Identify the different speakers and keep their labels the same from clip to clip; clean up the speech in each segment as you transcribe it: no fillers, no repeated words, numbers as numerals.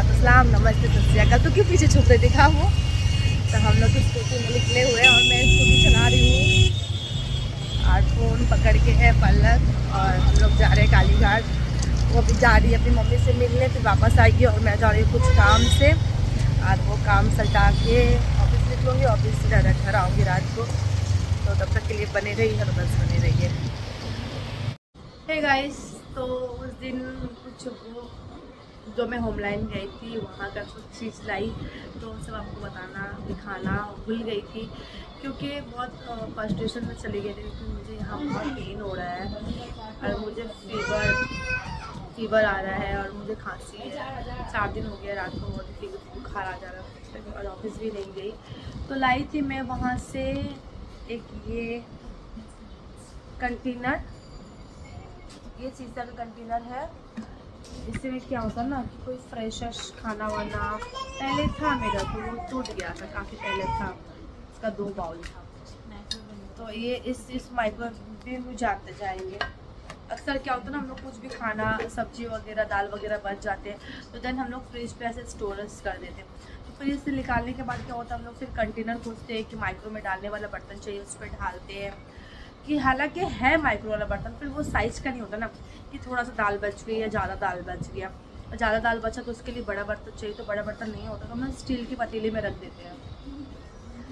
Speaker 1: सलाम, नमस्ते, सत श्री अकाल। तो क्यों पीछे छुप रहे दिखा वो। तो हम लोग स्कूटी में निकले हुए हैं और मैं स्कूटी चला रही हूँ और फ़ोन पकड़ के है पलक। और हम लोग जा रहे हैं कालीघाट। वो भी जा रही है अपनी मम्मी से मिलने, फिर वापस आएगी। और मैं जा रही हूँ कुछ काम से और वो काम सल्टा के ऑफिस निकलूँगी। ऑफिस से डायरेक्ट घर आऊँगी रात को। तो तब तक के लिए बने रही है, बस बने रहिए। हे गाइस, तो उस दिन कुछ वो जो मैं होमलाइन गई थी वहाँ का कुछ चीज़ लाई, तो सब आपको बताना दिखाना भूल गई थी क्योंकि बहुत फ्रस्ट्रेशन में चली गई थी। क्योंकि मुझे यहाँ बहुत पेन हो रहा है और मुझे फीवर आ रहा है और मुझे खांसी है। 4 दिन हो गया रात को बहुत फीवर बुखार आ जा रहा है और ऑफिस भी नहीं गई। तो लाई थी मैं वहाँ से एक ये कंटेनर, ये शीशा का कंटेनर है। इससे क्या होता है ना कि कोई फ्रेश खाना वाना पहले था मेरा, तो वो टूट गया था, काफ़ी पहले था। इसका 2 बाउल था। तो ये इस माइक्रोवेव में जाते जाएंगे। अक्सर क्या होता है ना, हम लोग कुछ भी खाना सब्जी वगैरह दाल वगैरह बच जाते हैं तो देन हम लोग फ्रिज पे ऐसे स्टोरेज कर देते हैं। तो फ्रिज से निकालने के बाद क्या होता है, हम लोग फिर कंटेनर खोजते हैं कि माइक्रो में डालने वाला बर्तन चाहिए, उस पर ढालते हैं। कि हालांकि है माइक्रो वाला बर्तन, फिर वो साइज़ का नहीं होता ना कि थोड़ा सा दाल बच गई या ज़्यादा दाल बच गया और ज़्यादा दाल बचा तो उसके लिए बड़ा बर्तन चाहिए। तो बड़ा बर्तन नहीं होता तो हम स्टील की पतीली में रख देते हैं।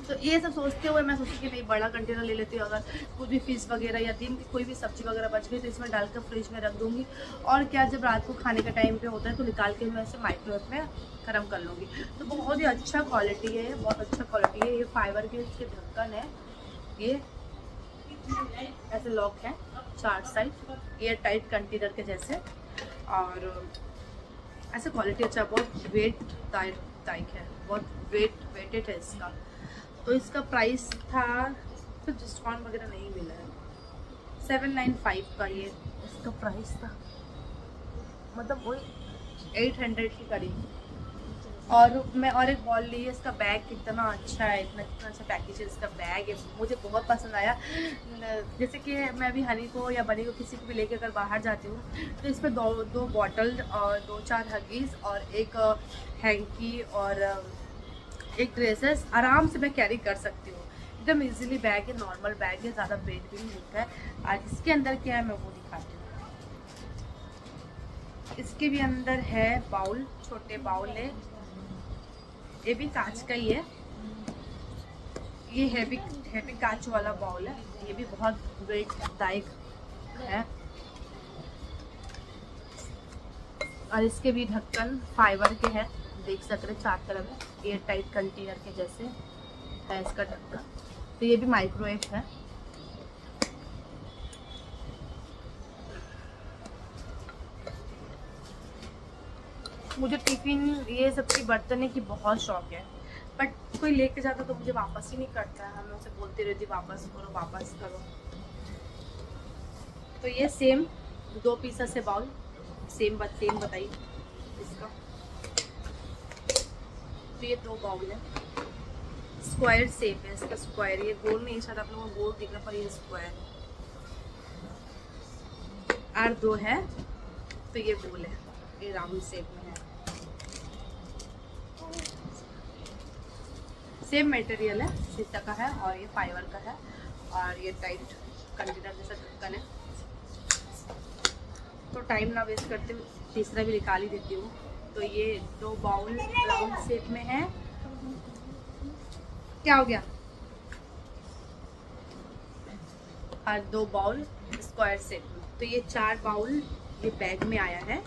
Speaker 1: तो ये सब सोचते हुए मैं सोची कि नहीं, बड़ा कंटेनर ले लेती हूँ। अगर कुछ भी फिश वगैरह या दिन की कोई भी सब्जी वगैरह बच गई तो इसमें डालकर फ्रिज में रख दूँगी। और क्या, जब रात को खाने का टाइम पे होता है तो निकाल के मैं इसे माइक्रोवेव में गर्म कर लूँगी। तो बहुत ही अच्छा क्वालिटी है, बहुत अच्छा क्वालिटी है। ये फाइबर के इसके ढक्कन है, ये ऐसे लॉक है 4 साइड एयर टाइट कंटेनर के जैसे। और ऐसे क्वालिटी अच्छा, बहुत वेट दायक है, बहुत वेटेड है इसका। तो इसका प्राइस था, तो डिस्काउंट वगैरह नहीं मिला है, 795 का ये इसका प्राइस था, मतलब वही 800 के करीब। और मैं और एक बॉल ली है। इसका बैग कितना अच्छा है, इतना अच्छा पैकेज है इसका बैग है, मुझे बहुत पसंद आया। जैसे कि मैं अभी हनी को या बनी को किसी को भी लेके अगर बाहर जाती हूँ तो इस पर दो बॉटल और 2-4 हगीज़ और एक हैंकी और एक ड्रेसेस आराम से मैं कैरी कर सकती हूँ। एकदम इजीली बैग है, नॉर्मल बैग है, ज़्यादा वेट भी नहीं होता है। और इसके अंदर क्या है मैं वो दिखाती हूँ। इसके भी अंदर है बाउल, छोटे बाउल है, ये भी कांच का ही है। ये हैवी कांच वाला बाउल है, ये भी बहुत वेटदायक है। और इसके भी ढक्कन फाइबर के हैं, देख सकते हैं 4 तरफ एयर टाइट कंटेनर के जैसे है इसका ढक्कन। तो ये भी माइक्रोवेव है। मुझे टिफिन ये सब की बर्तन की बहुत शौक है, बट कोई लेके जाता तो मुझे वापस ही नहीं करता है। मैं उसे बोलती रहती वापस करो वापस करो। तो ये सेम 2 पीसा से बाउल, सेम बताइए इसका। तो ये 2 बाउल है, स्क्वायर शेप है इसका, स्क्वायर, ये गोल नहीं, शायद आप लोगों को गोल दिख रहा पर ये स्क्वायर। और 2 है तो ये गोल है, ये राउंड शेप में है। सेम मटेरियल है, शीशा का है और ये फाइबर का है और ये टाइट कंटेनर जैसा ढक्कन है। तो टाइम ना वेस्ट करते हुए तीसरा भी निकाल ही देती हूँ। तो ये 2 बाउल राउंड शेप में है। क्या हो गया? और 2 बाउल स्क्वायर शेप में। तो ये 4 बाउल ये बैग में आया है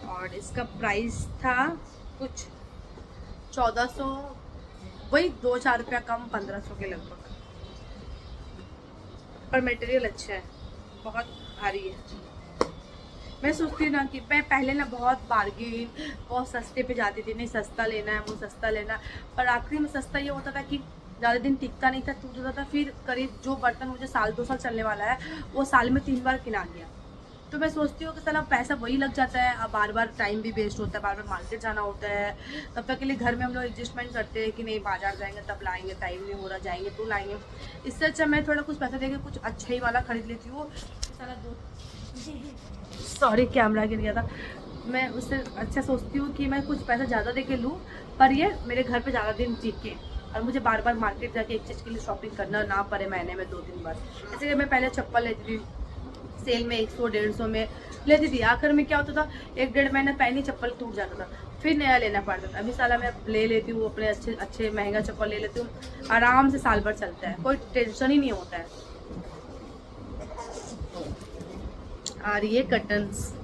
Speaker 1: और इसका प्राइस था कुछ 1400, वही 2-4 रुपया कम, 1500 के लगभग। पर मटेरियल अच्छा है, बहुत भारी है। मैं सोचती हूँ ना कि मैं पहले ना बहुत बार्गेन, बहुत सस्ते पे जाती थी, नहीं सस्ता लेना है, वो सस्ता लेना है। पर आखिरी में सस्ता ये होता था कि ज़्यादा दिन टिकता नहीं था, टूट जाता था। फिर करीब जो बर्तन मुझे 2 साल चलने वाला है वो साल में 3 बार किना गया। तो मैं सोचती हूँ कि साला पैसा वही लग जाता है, अब बार बार टाइम भी वेस्ट होता है, बार बार मार्केट जाना होता है। तब तक के लिए घर में हम लोग एडजस्टमेंट करते हैं कि नहीं बाजार जाएंगे तब लाएंगे, टाइम नहीं हो रहा, जाएंगे तो लाएंगे। इससे अच्छा मैं थोड़ा कुछ पैसा देके कुछ अच्छा ही वाला खरीद लेती हूँ। साला 2 सॉरी कैमरा गिर गया था। मैं उससे अच्छा सोचती हूँ कि मैं कुछ पैसा ज़्यादा दे के लूँ, पर ये मेरे घर पे ज़्यादा दिन टिके और मुझे बार बार मार्केट जाके एक चीज़ के लिए शॉपिंग करना ना पड़े महीने में 2-3 बार। जैसे कि मैं पहले चप्पल लेती थी सेल में 100-150 में लेती थी, आखिर में क्या होता था 1-1.5 महीना पहनी चप्पल टूट जाता था, फिर नया लेना पड़ता था। अभी साला मैं ले लेती हूँ अपने अच्छे महंगा चप्पल ले लेती हूँ, आराम से साल भर चलता है, कोई टेंशन ही नहीं होता है। और ये कर्टन्स,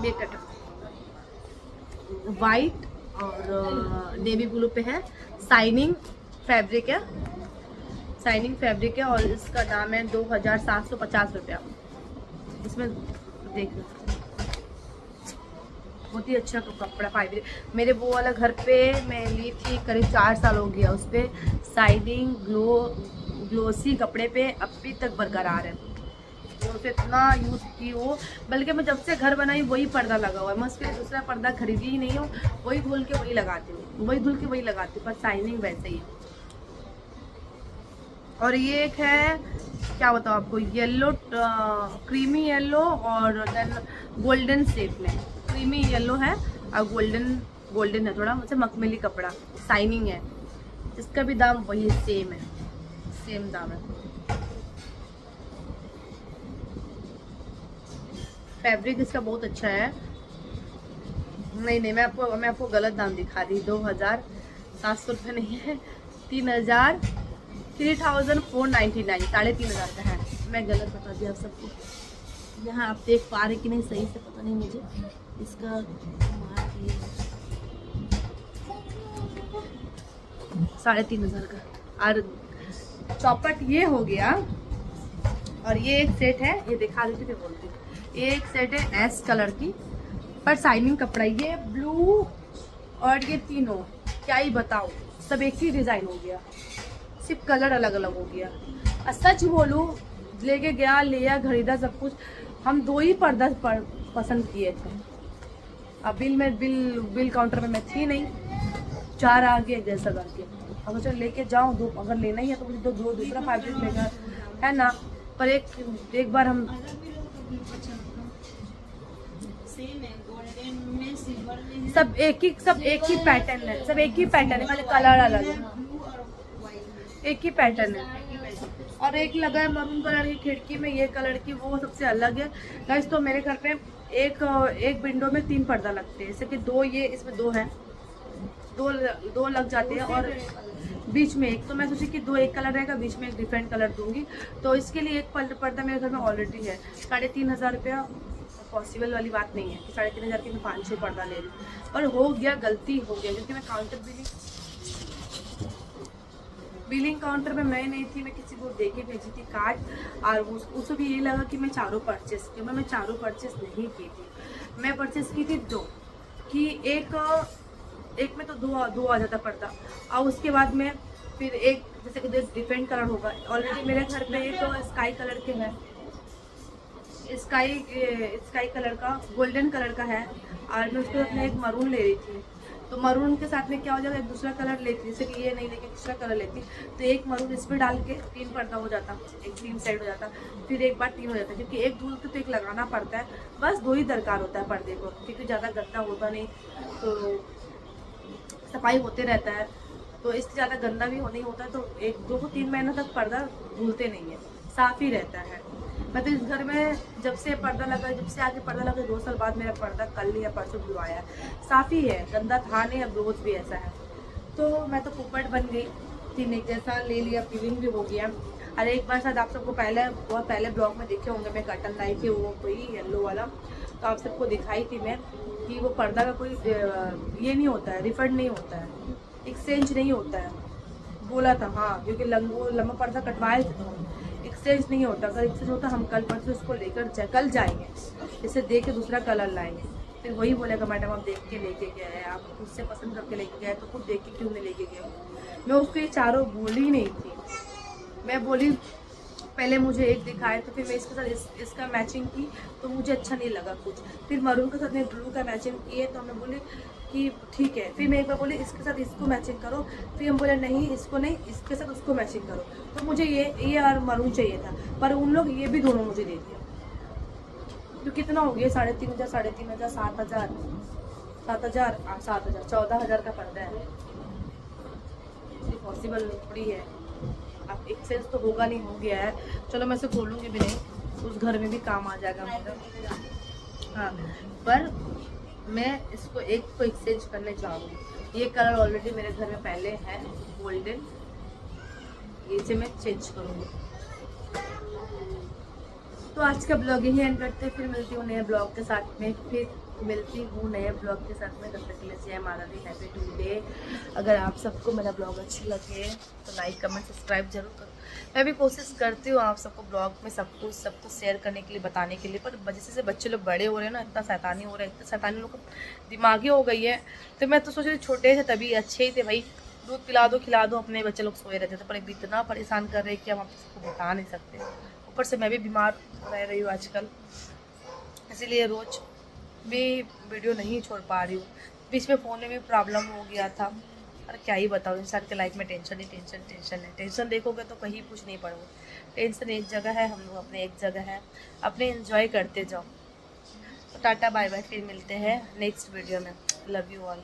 Speaker 1: ये कर्टन वाइट और नेवी ब्लू पे है, शाइनिंग फैब्रिक है, शाइनिंग फैब्रिक है और इसका दाम है 2750 रुपया। इसमें देखना बहुत ही अच्छा कपड़ा फाइबर। मेरे वो वाला घर पे मैं ली थी करीब 4 साल हो गया, उस पर शाइनिंग ग्लोसी कपड़े पे अभी तक बरकरार है। उसे इतना यूज़ की हो, बल्कि मैं जब से घर बनाई वही पर्दा लगा हुआ है, मैं उसके लिए दूसरा पर्दा खरीदी ही नहीं हूँ, वही धुल के वही लगाती हूँ, वही धुल के वही लगाती हूँ, पर शाइनिंग वैसे ही है। और ये एक है, क्या बताऊँ आपको, येलो, क्रीमी येलो और देन गोल्डन शेप में, क्रीमी येलो है और गोल्डन है, थोड़ा मुझसे मखमली कपड़ा, शाइनिंग है। इसका भी दाम वही सेम है, सेम दाम है। फैब्रिक इसका बहुत अच्छा है। नहीं मैं आपको गलत दाम दिखा रही, 2700 रुपये नहीं है, 3499, 3500 का है। मैं गलत बता दिया आप सबको। यहाँ आप देख पा रहे कि नहीं सही से पता नहीं मुझे इसका। 3500 का। और चौपट ये हो गया, और ये एक सेट है, ये दिखा देती थी बोलती। ये एक सेट है एस कलर की, पर शाइनिंग कपड़ा, ये ब्लू और ये तीनों क्या ही बताओ, सब एक ही डिज़ाइन हो गया, सिर्फ कलर अलग अलग हो गया। और सच बोलूँ, लेके गया, लिया, खरीदा सब कुछ, हम 2 ही पर्दा पसंद किए थे। अब बिल काउंटर में मैं थी नहीं, 4 आ गए जैसा करके। अब चल लेके जाऊँ, 2 अगर लेना ही है तो मुझे दूसरा फैब्रिक लेगा है ना, पर एक बार हम सब एक ही पैटर्न है, सब एक ही पैटर्न है, खाली कलर अलग है, एक ही पैटर्न है। और एक लगा है मरून कलर की खिड़की में, ये कलर की, वो सबसे अलग है गाइस। तो मेरे घर पे एक विंडो में 3 पर्दा लगते हैं, जैसे कि 2 ये इसमें 2 है, दो लग जाते हैं और बीच में एक। तो मैं सोची कि 2 एक कलर रहेगा, बीच में एक डिफरेंट कलर दूंगी। तो इसके लिए एक पर्दा मेरे घर में ऑलरेडी है। 3500 रुपया पॉसिबल वाली बात नहीं है कि 3500 की मैं 5-6 पर्दा ले लूँ, पर हो गया, गलती हो गया, क्योंकि मैं बिलिंग काउंटर में मैं नहीं थी, मैं किसी को दे के भेजी थी कार्ड, और उसको भी ये लगा कि मैं चारों परचेस की। मैं चारों परचेस नहीं की थी, मैं परचेस की थी 2, कि एक में तो दो आ जाता पर्दा, और उसके बाद में फिर एक जैसे कि डिफरेंट कलर होगा। ऑलरेडी मेरे घर पे एक स्काई कलर के है, स्काई कलर का, गोल्डन कलर का है, और मैं उसके साथ में एक मरून ले रही थी। तो मरून के साथ में क्या हो जाएगा, एक दूसरा कलर लेती, जैसे कि ये नहीं लेके दूसरा कलर लेती, तो एक मरून इस पर डाल के 3 पर्दा हो जाता, एक 3 साइड हो जाता, फिर एक बार 3 हो जाता, क्योंकि एक धुल के तो एक लगाना पड़ता है, बस 2 ही दरकार होता है पर्दे को, क्योंकि ज़्यादा गंदा होता नहीं, तो सफाई होते रहता है, तो इससे ज़्यादा गंदा भी नहीं होता है। तो 1-2-3 महीने तक पर्दा धुलते नहीं है, साफ़ ही रहता है। मैं तो इस घर में जब से पर्दा लगा, जब से आके पर्दा लगा, 2 साल बाद मेरा पर्दा कल या परसों धुलवाया, साफ़ ही है, गंदा था नहीं, अब रोज़ भी ऐसा है। तो मैं तो पोपट बन गई, 3 एक जैसा ले लिया, पीलिंग भी हो गया। अरे एक बार शायद आप सबको बहुत पहले ब्लॉग में देखे होंगे, मैं कर्टन लाई थी, वो कोई येलो वाला, तो आप सबको दिखाई थी मैं कि वो पर्दा का कोई ये नहीं होता है, रिफंड नहीं होता है, एक्सचेंज नहीं होता है, बोला था। हाँ, क्योंकि लंबा पर्दा कटवाए थे, एक्सचेंज नहीं होता। अगर एक्सचेंज होता हम कल परसों इसको लेकर कल जाएंगे, इसे दे के दूसरा कलर लाएंगे। फिर वही बोलेगा मैडम आप देख के लेके गए, आप खुद से पसंद करके लेके गए, तो खुद देख के क्यों नहीं लेके गए। मैं उसको ये चारों बोली नहीं थी, मैं बोली पहले मुझे एक दिखाए, तो फिर मैं इसके साथ इसका मैचिंग की, तो मुझे अच्छा नहीं लगा कुछ। फिर मरून के साथ मैं ब्लू का मैचिंग किए, तो मैं बोली कि ठीक है। फिर मैं एक बार बोली इसके साथ इसको मैचिंग करो, फिर हम बोले नहीं इसको नहीं, इसके साथ उसको मैचिंग करो। तो मुझे ये और मरून चाहिए था, पर उन लोग ये भी दोनों मुझे दे दिया। तो कितना हो गया? 3,500, 3,500, 7,000, 7,000, 7,000, 14,000 का पड़ता है। पॉसिबल थोड़ी है। अब एक्सचेंज तो होगा नहीं, हो गया है। चलो मैं इसे खोलूँगी भी नहीं, उस घर में भी काम आ जाएगा मेरा। हाँ, पर मैं इसको एक को एक्सचेंज करने चाहूँगी। ये कलर ऑलरेडी मेरे घर में पहले है गोल्डन, इसे मैं चेंज करूँगी। तो आज का ब्लॉग यही एंड करते हैं, फिर मिलती हूँ नए ब्लॉग के साथ में, तब तक के लिए जय माता दी, हैप्पी टुडे। अगर आप सबको मेरा ब्लॉग अच्छी लगे तो लाइक कमेंट सब्सक्राइब जरूर करो। मैं भी कोशिश करती हूँ आप सबको ब्लॉग में सबको शेयर करने के लिए, बताने के लिए, पर जैसे से बच्चे लोग बड़े हो रहे हैं ना, इतना शैतानी हो रहा है, इतना शैतानी लोग दिमागी हो गई है। तो मैं तो सोच रही छोटे थे तभी अच्छे ही थे भाई, दूध पिला दो खिला दो, अपने बच्चे लोग सोए रहते थे, पर इतना परेशान कर रहे हैं कि हम आप सबको बता नहीं सकते। ऊपर से मैं भी बीमार रह रही हूँ आजकल, इसीलिए रोज़ भी वीडियो नहीं छोड़ पा रही हूँ। बीच में फ़ोन में भी प्रॉब्लम हो गया था, और क्या ही बताऊँ, इंसान के लाइफ में टेंशन ही टेंशन टेंशन है। टेंशन देखोगे तो कहीं कुछ नहीं पड़ोगे, टेंशन एक जगह है, हम लोग अपने एक जगह है, अपने एंजॉय करते जाओ। तो टाटा बाय बाय, फिर मिलते हैं नेक्स्ट वीडियो में। Love you all.